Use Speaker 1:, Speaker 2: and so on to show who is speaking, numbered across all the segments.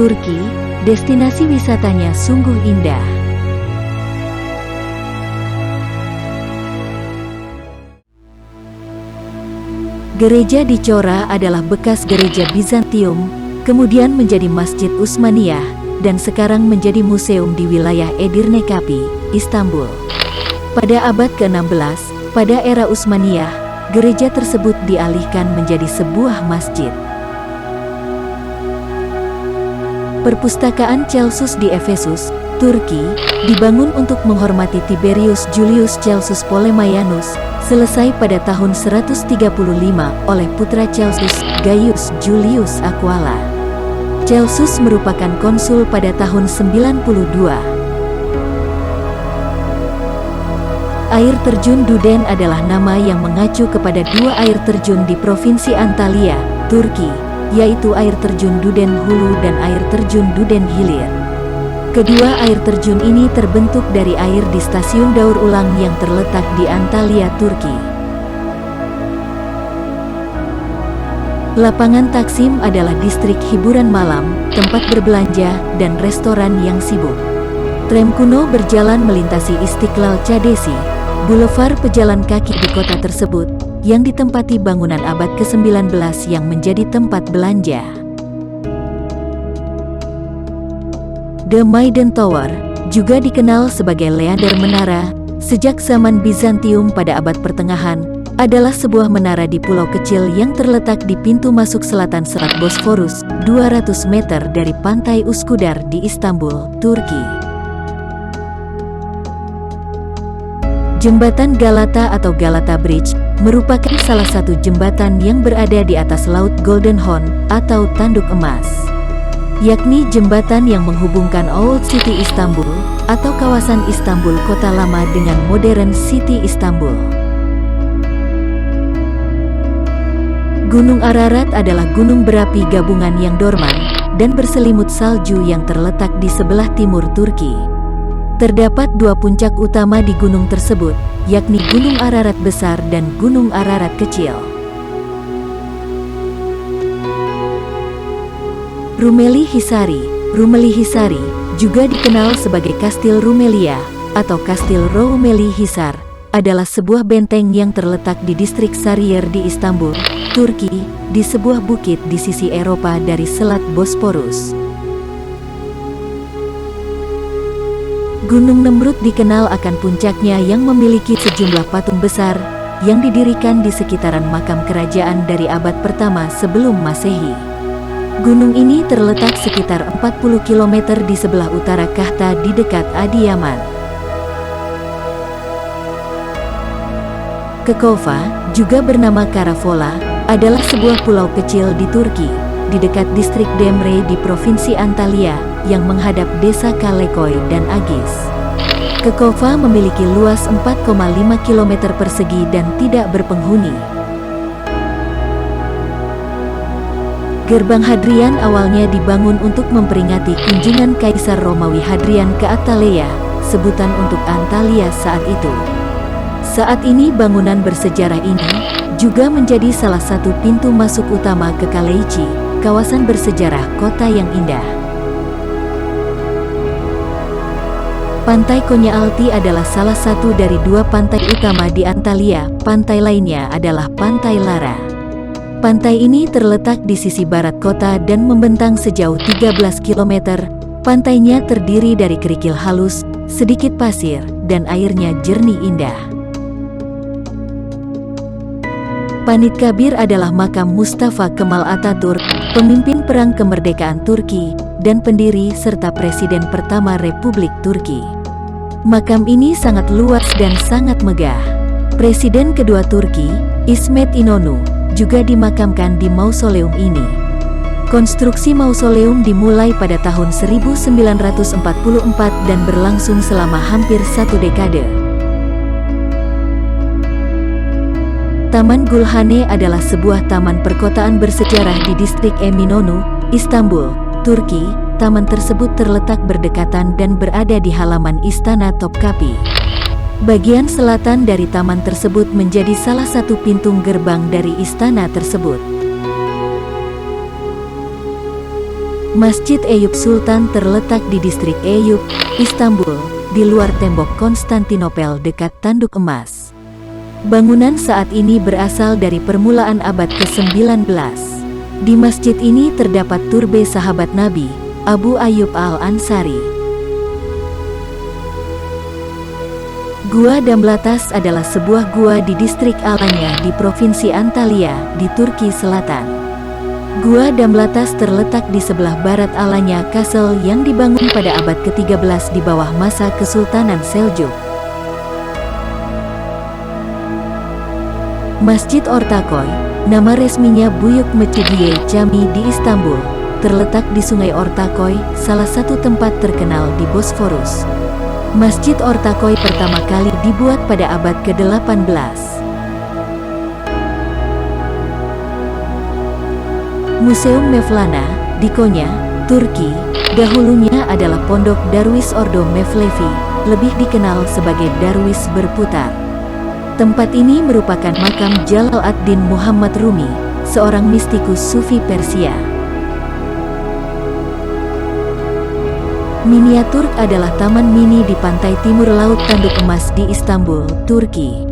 Speaker 1: Turki, destinasi wisatanya sungguh indah. Gereja di Chora adalah bekas gereja Bizantium, kemudian menjadi Masjid Utsmaniyah, dan sekarang menjadi museum di wilayah Edirne Kapı, Istanbul. Pada abad ke-16, pada era Utsmaniyah, gereja tersebut dialihkan menjadi sebuah masjid. Perpustakaan Celsus di Efesus, Turki, dibangun untuk menghormati Tiberius Julius Celsus Ptolemaianus, selesai pada tahun 135 oleh putra Celsus, Gaius Julius Aquila. Celsus merupakan konsul pada tahun 92. Air terjun Duden adalah nama yang mengacu kepada dua air terjun di Provinsi Antalya, Turki, yaitu air terjun Duden Hulu dan air terjun Duden Hilir. Kedua air terjun ini terbentuk dari air di stasiun daur ulang yang terletak di Antalya, Turki. Lapangan Taksim adalah distrik hiburan malam, tempat berbelanja, dan restoran yang sibuk. Tram kuno berjalan melintasi Istiqlal Çadesi, boulevard pejalan kaki di kota tersebut, yang ditempati bangunan abad ke-19 yang menjadi tempat belanja. The Maiden Tower, juga dikenal sebagai Leander Menara, sejak zaman Bizantium pada abad pertengahan, adalah sebuah menara di pulau kecil yang terletak di pintu masuk selatan Selat Bosforus, 200 meter dari pantai Üsküdar di Istanbul, Turki. Jembatan Galata atau Galata Bridge, merupakan salah satu jembatan yang berada di atas Laut Golden Horn, atau Tanduk Emas, yakni jembatan yang menghubungkan Old City Istanbul, atau kawasan Istanbul kota lama dengan Modern City Istanbul. Gunung Ararat adalah gunung berapi gabungan yang dorman, dan berselimut salju yang terletak di sebelah timur Turki. Terdapat dua puncak utama di gunung tersebut, yakni Gunung Ararat Besar dan Gunung Ararat Kecil. Rumeli Hisari, juga dikenal sebagai Kastil Rumelia, atau Kastil Rumeli Hisar, adalah sebuah benteng yang terletak di distrik Sarıyer di Istanbul, Turki, di sebuah bukit di sisi Eropa dari Selat Bosporus. Gunung Nemrut dikenal akan puncaknya yang memiliki sejumlah patung besar, yang didirikan di sekitaran makam kerajaan dari abad pertama sebelum Masehi. Gunung ini terletak sekitar 40 km di sebelah utara Kahta di dekat Adıyaman. Kekova, juga bernama Karafola, adalah sebuah pulau kecil di Turki, di dekat distrik Demre di Provinsi Antalya, yang menghadap desa Kalekoy dan Agis. Kekova memiliki luas 4,5 km persegi dan tidak berpenghuni. Gerbang Hadrian awalnya dibangun untuk memperingati kunjungan Kaisar Romawi Hadrian ke Attaleia, sebutan untuk Antalya saat itu. Saat ini bangunan bersejarah ini juga menjadi salah satu pintu masuk utama ke Kaleiçi, kawasan bersejarah kota yang indah. Pantai Konyaaltı adalah salah satu dari dua pantai utama di Antalya, pantai lainnya adalah Pantai Lara. Pantai ini terletak di sisi barat kota dan membentang sejauh 13 km. Pantainya terdiri dari kerikil halus, sedikit pasir, dan airnya jernih indah. Panikabir adalah makam Mustafa Kemal Atatürk, pemimpin perang kemerdekaan Turki, dan pendiri serta presiden pertama Republik Turki. Makam ini sangat luas dan sangat megah. Presiden kedua Turki, İsmet İnönü, juga dimakamkan di mausoleum ini. Konstruksi mausoleum dimulai pada tahun 1944 dan berlangsung selama hampir satu dekade. Taman Gülhane adalah sebuah taman perkotaan bersejarah di distrik Eminönü, Istanbul, Turki. Taman tersebut terletak berdekatan dan berada di halaman Istana Topkapi. Bagian selatan dari taman tersebut menjadi salah satu pintu gerbang dari istana tersebut. Masjid Eyüp Sultan terletak di distrik Eyüp, Istanbul, di luar tembok Konstantinopel dekat Tanduk Emas. Bangunan saat ini berasal dari permulaan abad ke-19. Di masjid ini terdapat turbe sahabat Nabi, Abu Ayyub Al-Ansari. Gua Damlatas adalah sebuah gua di distrik Alanya di Provinsi Antalya, di Turki Selatan. Gua Damlatas terletak di sebelah barat Alanya Castle yang dibangun pada abad ke-13 di bawah masa Kesultanan Seljuk. Masjid Ortaköy, nama resminya Büyük Mescidiye Cami di Istanbul, terletak di Sungai Ortaköy, salah satu tempat terkenal di Bosphorus. Masjid Ortaköy pertama kali dibuat pada abad ke-18. Museum Mevlana, di Konya, Turki, dahulunya adalah pondok Darwis Ordo Mevlevi, lebih dikenal sebagai Darwis berputar. Tempat ini merupakan makam Jalal ad-Din Muhammad Rumi, seorang mistikus Sufi Persia. Miniaturk adalah taman mini di pantai timur Laut Tanduk Emas di Istanbul, Turki.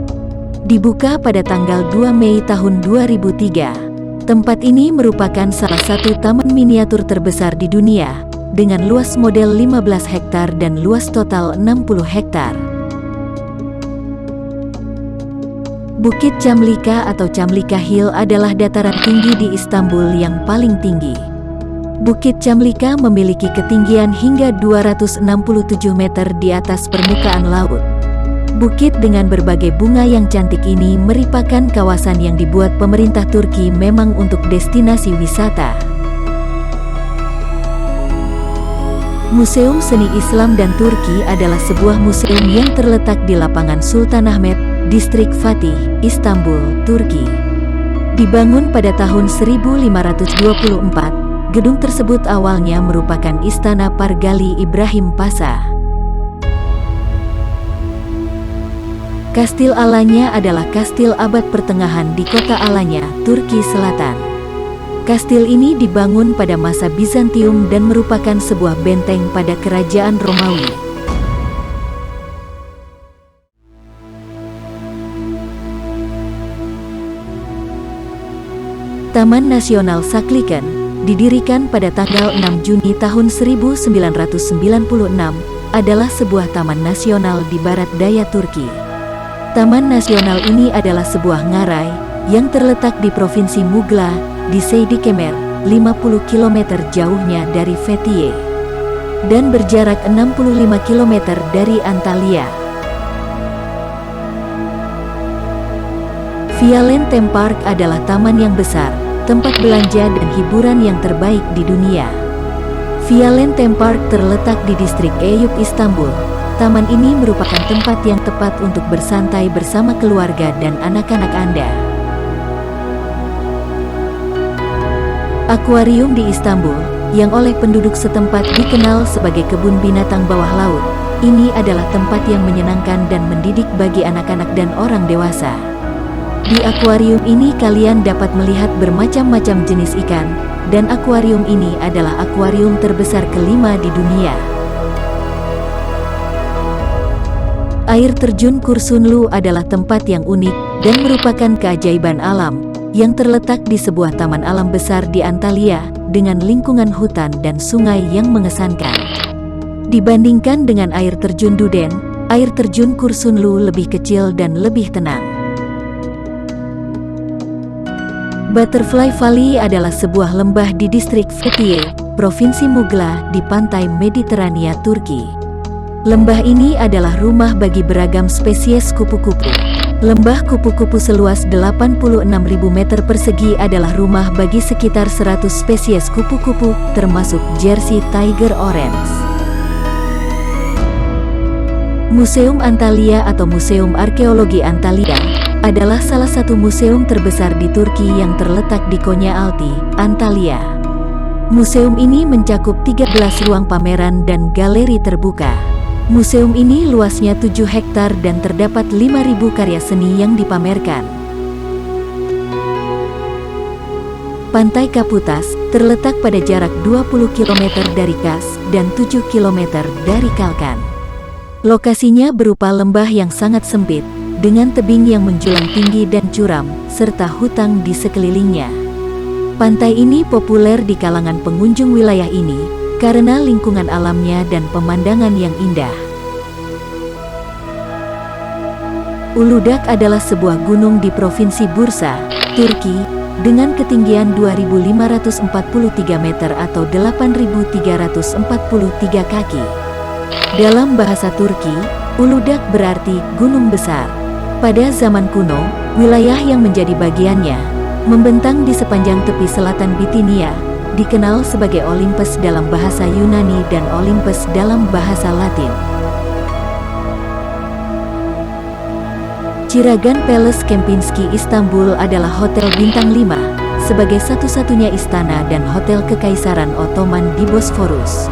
Speaker 1: Dibuka pada tanggal 2 Mei tahun 2003. Tempat ini merupakan salah satu taman miniatur terbesar di dunia, dengan luas model 15 hektar dan luas total 60 hektar. Bukit Çamlıca atau Çamlıca Hill adalah dataran tinggi di Istanbul yang paling tinggi. Bukit Çamlıca memiliki ketinggian hingga 267 meter di atas permukaan laut. Bukit dengan berbagai bunga yang cantik ini merupakan kawasan yang dibuat pemerintah Turki memang untuk destinasi wisata. Museum Seni Islam dan Turki adalah sebuah museum yang terletak di lapangan Sultanahmet, distrik Fatih, Istanbul, Turki. Dibangun pada tahun 1524, gedung tersebut awalnya merupakan Istana Pargali Ibrahim Pasha. Kastil Alanya adalah kastil abad pertengahan di kota Alanya, Turki Selatan. Kastil ini dibangun pada masa Bizantium dan merupakan sebuah benteng pada kerajaan Romawi. Taman Nasional Sakliken, didirikan pada tanggal 6 Juni tahun 1996, adalah sebuah taman nasional di barat daya Turki. Taman nasional ini adalah sebuah ngarai yang terletak di Provinsi Muğla, di Seydikemer, 50 km jauhnya dari Fethiye, dan berjarak 65 km dari Antalya. Vialen Theme Park adalah taman yang besar, tempat belanja dan hiburan yang terbaik di dunia. Vialen Theme Park terletak di distrik Eyüp, Istanbul. Taman ini merupakan tempat yang tepat untuk bersantai bersama keluarga dan anak-anak Anda. Akuarium di Istanbul, yang oleh penduduk setempat dikenal sebagai kebun binatang bawah laut, ini adalah tempat yang menyenangkan dan mendidik bagi anak-anak dan orang dewasa. Di akuarium ini kalian dapat melihat bermacam-macam jenis ikan, dan akuarium ini adalah akuarium terbesar kelima di dunia. Air terjun Kursunlu adalah tempat yang unik dan merupakan keajaiban alam yang terletak di sebuah taman alam besar di Antalya dengan lingkungan hutan dan sungai yang mengesankan. Dibandingkan dengan air terjun Duden, air terjun Kursunlu lebih kecil dan lebih tenang. Butterfly Valley adalah sebuah lembah di distrik Fethiye, Provinsi Muğla di pantai Mediterania, Turki. Lembah ini adalah rumah bagi beragam spesies kupu-kupu. Lembah kupu-kupu seluas 86.000 meter persegi adalah rumah bagi sekitar 100 spesies kupu-kupu, termasuk Jersey Tiger Orange. Museum Antalya atau Museum Arkeologi Antalya adalah salah satu museum terbesar di Turki yang terletak di Konya Alti, Antalya. Museum ini mencakup 13 ruang pameran dan galeri terbuka. Museum ini luasnya 7 hektar dan terdapat 5.000 karya seni yang dipamerkan. Pantai Kaputas terletak pada jarak 20 km dari Kas dan 7 km dari Kalkan. Lokasinya berupa lembah yang sangat sempit, dengan tebing yang menjulang tinggi dan curam, serta hutan di sekelilingnya. Pantai ini populer di kalangan pengunjung wilayah ini, karena lingkungan alamnya dan pemandangan yang indah. Uludak adalah sebuah gunung di Provinsi Bursa, Turki, dengan ketinggian 2.543 meter atau 8.343 kaki. Dalam bahasa Turki, Uludak berarti gunung besar. Pada zaman kuno, wilayah yang menjadi bagiannya, membentang di sepanjang tepi selatan Bitinia, dikenal sebagai Olympus dalam bahasa Yunani dan Olympus dalam bahasa Latin. Ciragan Palace Kempinski Istanbul adalah hotel bintang 5, sebagai satu-satunya istana dan hotel kekaisaran Ottoman di Bosphorus.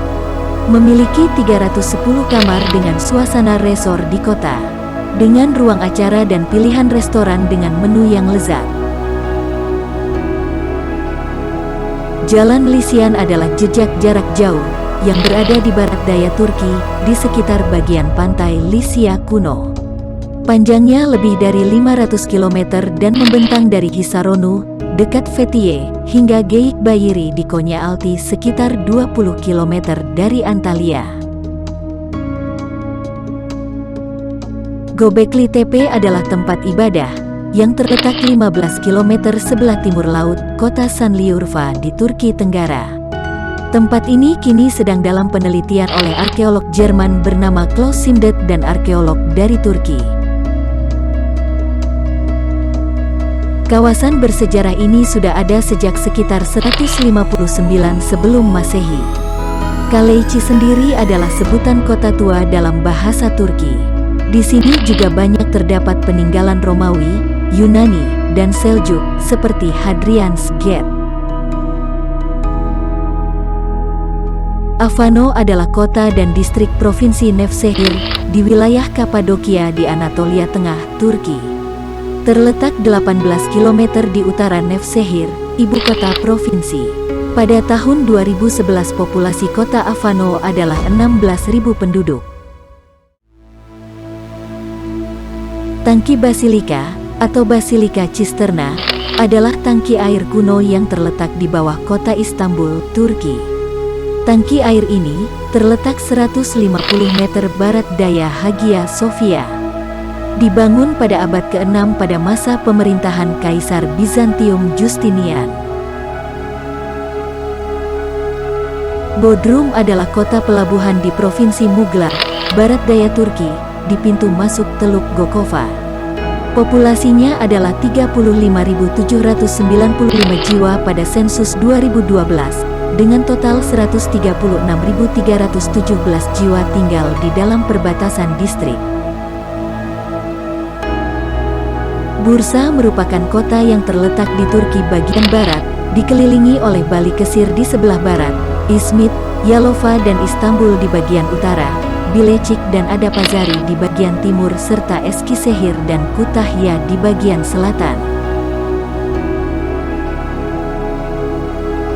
Speaker 1: Memiliki 310 kamar dengan suasana resor di kota, dengan ruang acara dan pilihan restoran dengan menu yang lezat. Jalan Lysian adalah jejak jarak jauh, yang berada di barat daya Turki, di sekitar bagian pantai Lysia kuno. Panjangnya lebih dari 500 km dan membentang dari Hisaronu, dekat Fethiye, hingga Geyikbayiri di Konya Alti sekitar 20 km dari Antalya. Göbekli Tepe adalah tempat ibadah, yang terletak 15 km sebelah timur laut, kota Şanlıurfa di Turki Tenggara. Tempat ini kini sedang dalam penelitian oleh arkeolog Jerman bernama Klaus Simdet dan arkeolog dari Turki. Kawasan bersejarah ini sudah ada sejak sekitar 159 sebelum Masehi. Kaleiçi sendiri adalah sebutan kota tua dalam bahasa Turki. Di sini juga banyak terdapat peninggalan Romawi, Yunani, dan Seljuk, seperti Hadrian's Gate. Avano adalah kota dan distrik provinsi Nevşehir, di wilayah Kapadokia di Anatolia Tengah, Turki. Terletak 18 km di utara Nevşehir, ibu kota provinsi. Pada tahun 2011 populasi kota Avano adalah 16.000 penduduk. Tangki Basilika, atau Basilika Cisterna, adalah tangki air kuno yang terletak di bawah kota Istanbul, Turki. Tangki air ini terletak 150 meter barat daya Hagia Sophia. Dibangun pada abad ke-6 pada masa pemerintahan Kaisar Bizantium Justinian. Bodrum adalah kota pelabuhan di Provinsi Muğla, barat daya Turki, di pintu masuk Teluk Gokova. Populasinya adalah 35.795 jiwa pada sensus 2012, dengan total 136.317 jiwa tinggal di dalam perbatasan distrik. Bursa merupakan kota yang terletak di Turki bagian barat, dikelilingi oleh Bali Kesir di sebelah barat, Izmit, Yalova dan Istanbul di bagian utara, Bilecik dan Adapazari di bagian timur serta Eskişehir dan Kütahya di bagian selatan.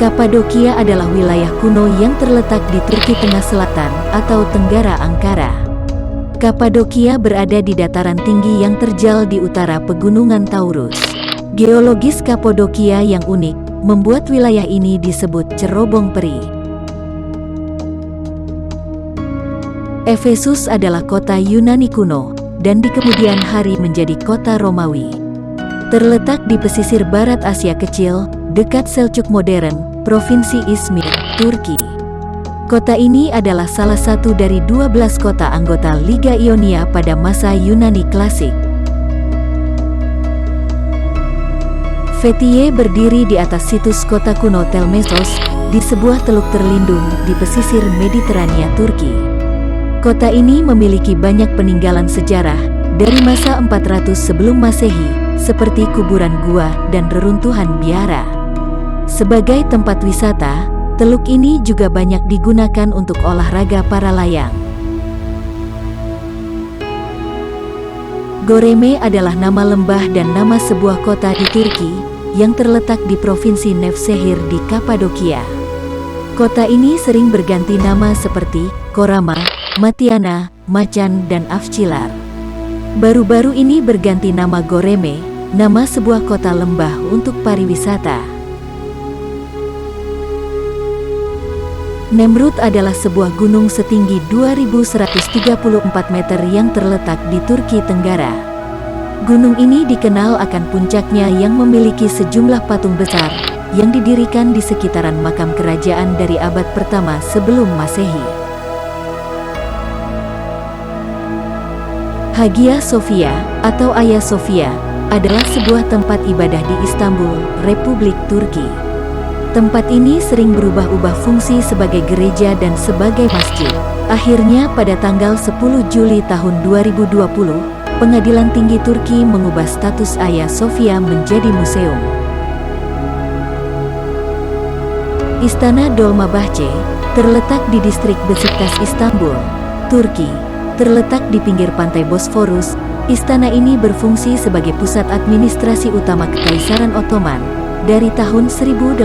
Speaker 1: Kapadokia adalah wilayah kuno yang terletak di Turki Tengah Selatan atau Tenggara Angkara. Kapadokia berada di dataran tinggi yang terjal di utara pegunungan Taurus. Geologis Kapadokia yang unik, membuat wilayah ini disebut cerobong peri. Efesus adalah kota Yunani kuno, dan di kemudian hari menjadi kota Romawi. Terletak di pesisir barat Asia Kecil, dekat Selçuk modern, Provinsi Izmir, Turki. Kota ini adalah salah satu dari 12 kota anggota Liga Ionia pada masa Yunani klasik. Fethiye berdiri di atas situs kota kuno Telmesos, di sebuah teluk terlindung di pesisir Mediterania Turki. Kota ini memiliki banyak peninggalan sejarah, dari masa 400 sebelum Masehi, seperti kuburan gua dan reruntuhan biara. Sebagai tempat wisata, teluk ini juga banyak digunakan untuk olahraga para layang. Göreme adalah nama lembah dan nama sebuah kota di Turki, yang terletak di Provinsi Nevşehir di Kapadokia. Kota ini sering berganti nama seperti Korama, Matiana, Macan, dan Afçilar. Baru-baru ini berganti nama Goreme, nama sebuah kota lembah untuk pariwisata. Nemrut adalah sebuah gunung setinggi 2134 meter yang terletak di Turki Tenggara. Gunung ini dikenal akan puncaknya yang memiliki sejumlah patung besar yang didirikan di sekitaran makam kerajaan dari abad pertama sebelum Masehi. Hagia Sophia atau Hagia Sophia adalah sebuah tempat ibadah di Istanbul, Republik Turki. Tempat ini sering berubah-ubah fungsi sebagai gereja dan sebagai masjid. Akhirnya pada tanggal 10 Juli tahun 2020, Pengadilan Tinggi Turki mengubah status Hagia Sophia menjadi museum. Istana Dolmabahçe terletak di distrik Beşiktaş, Istanbul, Turki. Terletak di pinggir pantai Bosforus, istana ini berfungsi sebagai pusat administrasi utama Kekaisaran Ottoman dari tahun 1856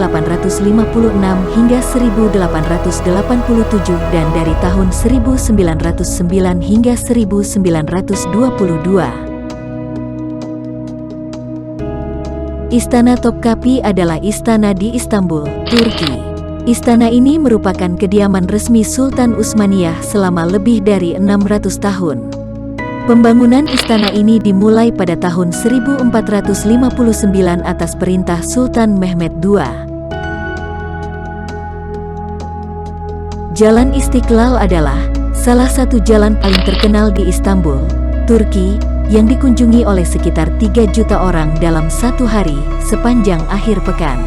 Speaker 1: hingga 1887 dan dari tahun 1909 hingga 1922. Istana Topkapi adalah istana di Istanbul, Turki. Istana ini merupakan kediaman resmi Sultan Utsmaniyah selama lebih dari 600 tahun. Pembangunan istana ini dimulai pada tahun 1459 atas perintah Sultan Mehmed II. Jalan Istiqlal adalah salah satu jalan paling terkenal di Istanbul, Turki, yang dikunjungi oleh sekitar 3 juta orang dalam satu hari sepanjang akhir pekan.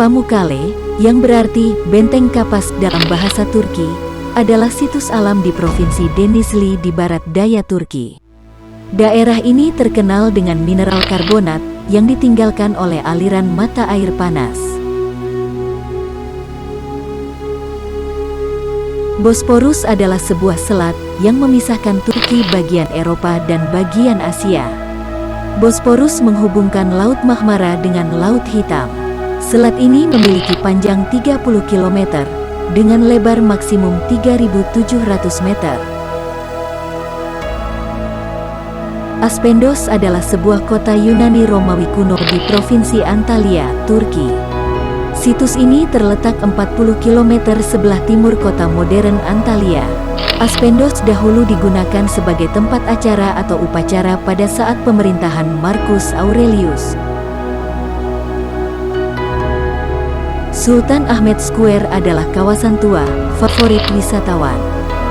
Speaker 1: Pamukkale, yang berarti benteng kapas dalam bahasa Turki, adalah situs alam di Provinsi Denizli di barat daya Turki. Daerah ini terkenal dengan mineral karbonat yang ditinggalkan oleh aliran mata air panas. Bosporus adalah sebuah selat yang memisahkan Turki bagian Eropa dan bagian Asia. Bosporus menghubungkan Laut Marmara dengan Laut Hitam. Selat ini memiliki panjang 30 km, dengan lebar maksimum 3.700 meter. Aspendos adalah sebuah kota Yunani Romawi kuno di Provinsi Antalya, Turki. Situs ini terletak 40 km sebelah timur kota modern Antalya. Aspendos dahulu digunakan sebagai tempat acara atau upacara pada saat pemerintahan Marcus Aurelius. Sultan Ahmed Square adalah kawasan tua, favorit wisatawan.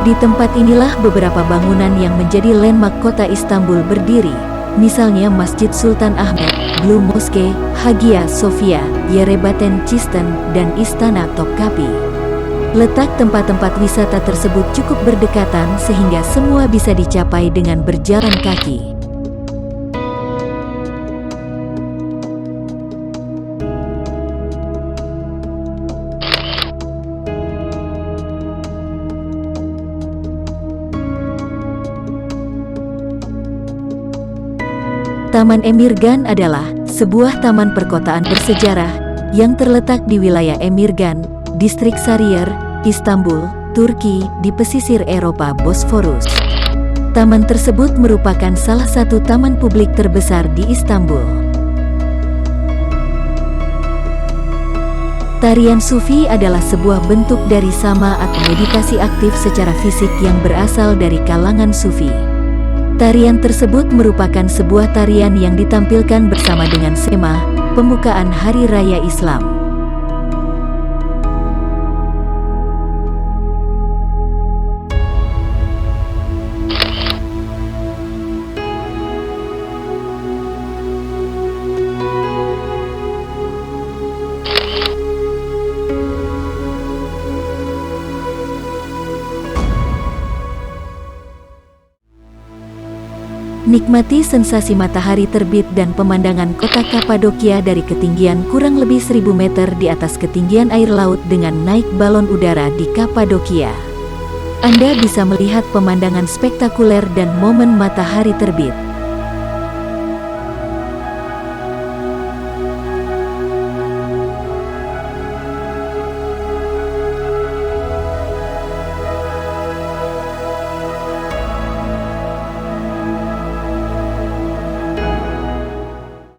Speaker 1: Di tempat inilah beberapa bangunan yang menjadi landmark kota Istanbul berdiri, misalnya Masjid Sultan Ahmed, Blue Mosque, Hagia Sophia, Yerebaten Cisten, dan Istana Topkapi. Letak tempat-tempat wisata tersebut cukup berdekatan sehingga semua bisa dicapai dengan berjalan kaki. Taman Emirgan adalah sebuah taman perkotaan bersejarah yang terletak di wilayah Emirgan, distrik Sarıyer, Istanbul, Turki, di pesisir Eropa Bosforus. Taman tersebut merupakan salah satu taman publik terbesar di Istanbul. Tarian Sufi adalah sebuah bentuk dari sama atau meditasi aktif secara fisik yang berasal dari kalangan Sufi. Tarian tersebut merupakan sebuah tarian yang ditampilkan bersama dengan sema, pembukaan Hari Raya Islam. Nikmati sensasi matahari terbit dan pemandangan kota Kapadokia dari ketinggian kurang lebih 1000 meter di atas ketinggian air laut dengan naik balon udara di Kapadokia. Anda bisa melihat pemandangan spektakuler dan momen matahari terbit.